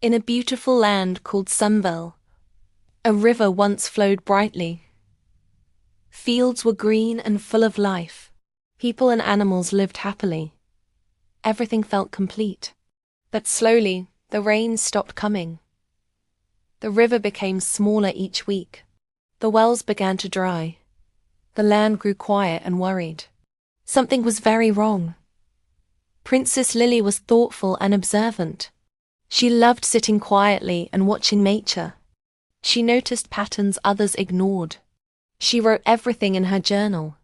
In a beautiful land called Sunville, a river once flowed brightly. Fields were green and full of life. People and animals lived happily. Everything felt complete. But slowly, the rain stopped coming. The river became smaller each week. The wells began to dry. The land grew quiet and worried. Something was very wrong. Princess Lily was thoughtful and observant. She loved sitting quietly and watching nature. She noticed patterns others ignored. She wrote everything in her journal.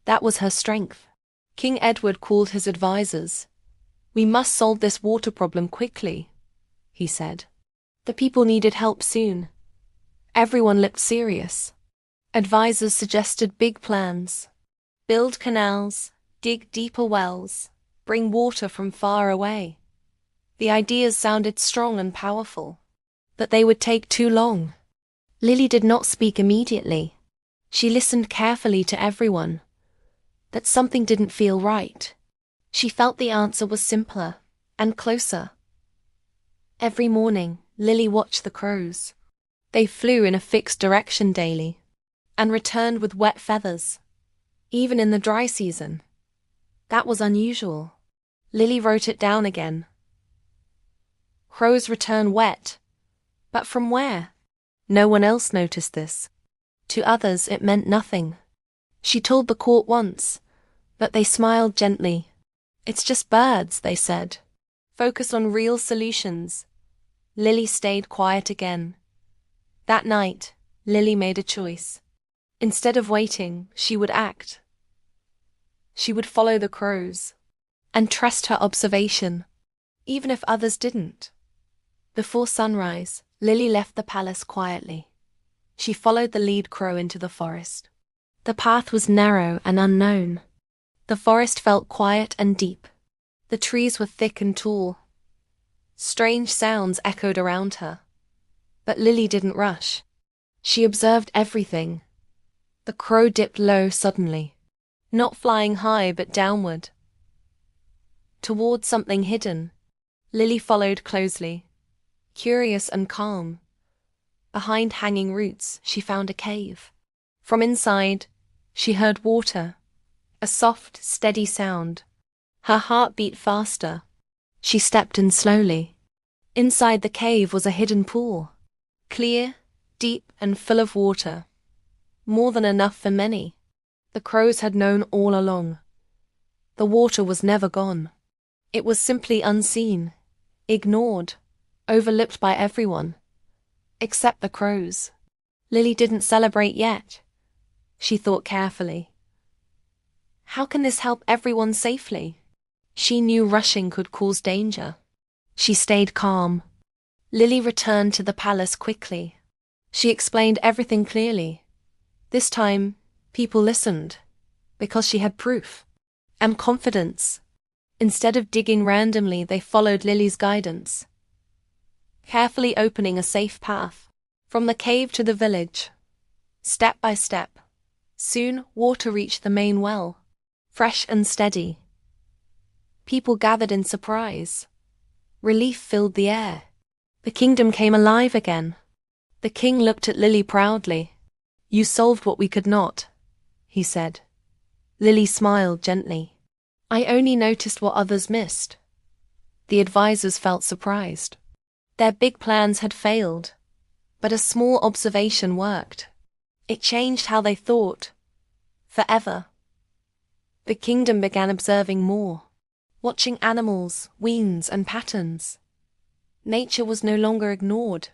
That was her strength. King Edward called his advisors. "We must solve this water problem quickly," he said. The people needed help soon. Everyone looked serious. Advisors suggested big plans. Build canals, dig deeper wells, bring water from far away. The ideas sounded strong and powerful, but they would take too long. Lily did not speak immediately. She listened carefully to everyone. But something didn't feel right. She felt the answer was simpler and closer. Every morning, Lily watched the crows. They flew in a fixed direction daily and returned with wet feathers, even in the dry season. That was unusual. Lily wrote it down again. Crows return wet, but from where? No one else noticed this. To others, it meant nothing. She told the court once, but they smiled gently. "It's just birds," they said. Focus on real solutions. Lily stayed quiet again. That night, Lily made a choice. Instead of waiting, she would act. She would follow the crows and trust her observation, even if others didn't. Before sunrise, Lily left the palace quietly. She followed the lead crow into the forest. The path was narrow and unknown. The forest felt quiet and deep. The trees were thick and tall. Strange sounds echoed around her. But Lily didn't rush. She observed everything. The crow dipped low suddenly, not flying high but downward, toward something hidden. Lily followed closely, curious and calm. Behind hanging roots, she found a cave. From inside, she heard water, a soft, steady sound. Her heart beat faster. She stepped in slowly. Inside the cave was a hidden pool, clear, deep, and full of water. More than enough for many. The crows had known all along. The water was never gone. It was simply unseen, ignored, overlooked by everyone, except the crows. Lily didn't celebrate yet. She thought carefully. How can this help everyone safely? She knew rushing could cause danger. She stayed calm. Lily returned to the palace quickly. She explained everything clearly. This time, people listened, because she had proof and confidence. Instead of digging randomly, they followed Lily's guidance, carefully opening a safe path from the cave to the village. Step by step, soon water reached the main well, fresh and steady. People gathered in surprise. Relief filled the air. The kingdom came alive again. The king looked at Lily proudly. "You solved what we could not," he said. Lily smiled gently. "I only noticed what others missed." The advisors felt surprised. Their big plans had failed, but a small observation worked. It changed how they thought. Forever. The kingdom began observing more, watching animals, winds, and patterns. Nature was no longer ignored.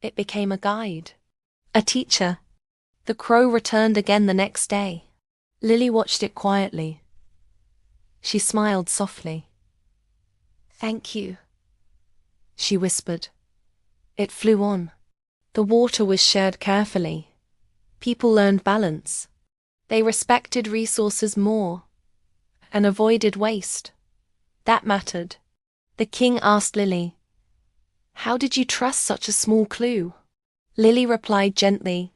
It became a guide, a teacher. The crow returned again the next day. Lily watched it quietly. She smiled softly. "Thank you," she whispered. It flew on. The water was shared carefully. People learned balance. They respected resources more and avoided waste. That mattered. The king asked Lily, "How did you trust such a small clue?" Lily replied gently,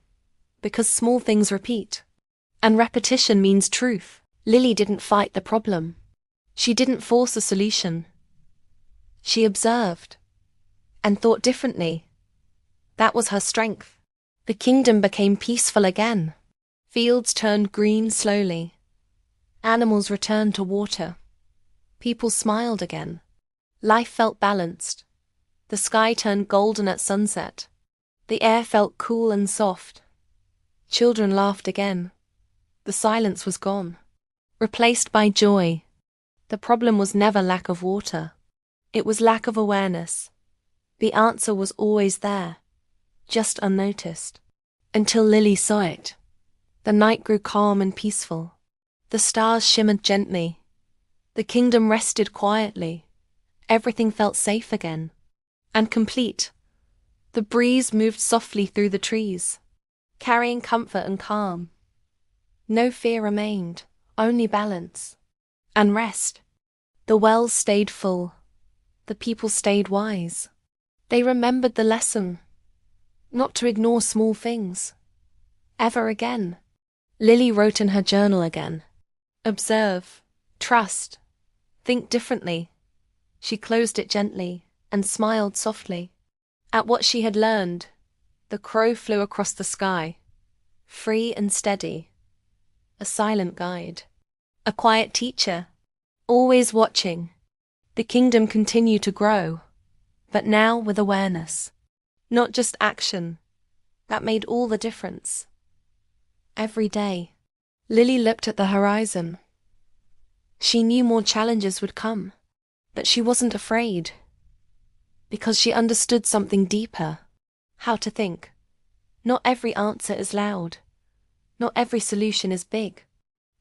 "Because small things repeat, and repetition means truth." Lily didn't fight the problem. She didn't force a solution. She observed. and thought differently. That was her strength. The kingdom became peaceful again. Fields turned green slowly. Animals returned to water. People smiled again. Life felt balanced. The sky turned golden at sunset. The air felt cool and soft. Children laughed again. The silence was gone, replaced by joy. The problem was never lack of water. It was lack of awareness. The answer was always there, just unnoticed. Until Lily saw it. The night grew calm and peaceful. The stars shimmered gently. The kingdom rested quietly. Everything felt safe again. And complete. The breeze moved softly through the trees, carrying comfort and calm. No fear remained, only balance. And rest. The wells stayed full. The people stayed wise. They remembered the lesson. Not to ignore small things. Ever again. Lily wrote in her journal again. Observe. Trust. Think differently. She closed it gently and smiled softly. At what she had learned, the crow flew across the sky, free and steady. A silent guide. A quiet teacher. Always watching. The kingdom continued to grow, but now with awareness. Not just action. That made all the difference. Every day, Lily looked at the horizon. She knew more challenges would come, but she wasn't afraid. Because she understood something deeper. How to think. Not every answer is loud. Not every solution is big.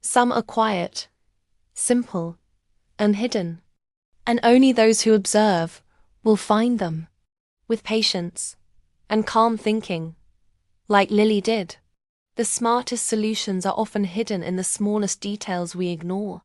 Some are quiet, simple, and hidden. And only those who observe will find them. With patience and calm thinking, like Lily did. The smartest solutions are often hidden in the smallest details we ignore.